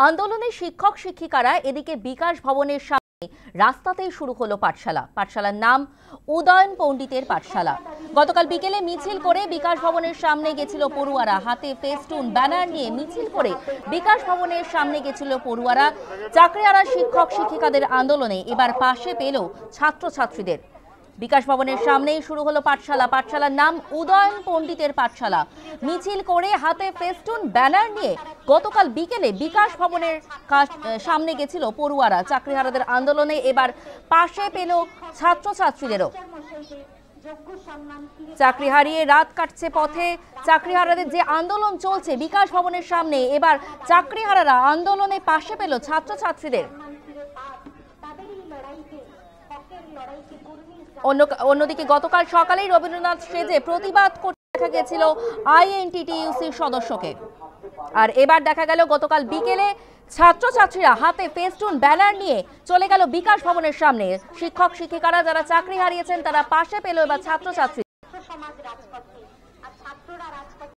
আন্দোলনে শিক্ষক শিক্ষিকারা এদিকে বিকাশ ভবনের সামনে রাস্তাতেই শুরু হলো পাঠশালা। পাঠশালার নাম উদয়ন পণ্ডিতের পাঠশালা। গতকাল বিকেলে মিছিল করে বিকাশ ভবনের সামনে গেছিল পড়ুয়ারা। হাতে ফেস্টুন ব্যানার নিয়ে মিছিল করে বিকাশ ভবনের সামনে গেছিল পড়ুয়ারা। চাকরিহারা শিক্ষক শিক্ষিকাদের আন্দোলনে এবার পাশে পেল ছাত্রছাত্রীদের। বিকাশ ভবনের সামনেই শুরু হলো পাঠশালা। পাঠশালার নাম উদয়ন পণ্ডিতের পাঠশালা। মিছিল করে হাতে ফেস্টুন ব্যানার নিয়ে গতকাল বিকেলে বিকাশ ভবনের সামনে গেছিল পড়ুয়ারা। চাকরিহারাদের আন্দোলনে এবার পাশে পেল ছাত্রছাত্রীদেরও। চাকরি হারিয়ে রাত কাটছে পথে। চাকরিহারাদের যে আন্দোলন চলছে বিকাশ ভবনের সামনে, এবার চাকরিহারারা আন্দোলনে পাশে পেল ছাত্রছাত্রীদের। অন্যদিকে গতকাল সকালেই রবীন্দ্রনাথ স্টেজে প্রতিবাদ করতে দেখা গেছিল আইএনটিটিইউসির সদস্যকে। আর এবার দেখা গেল গতকাল বিকেলে ছাত্রছাত্রীরা হাতে ফেস্টুন ব্যানার নিয়ে চলে গেল বিকাশ ভবনের সামনে। শিক্ষক শিক্ষিকারা যারা চাকরি হারিয়েছেন তারা পাশে পেল এবার ছাত্রছাত্রী।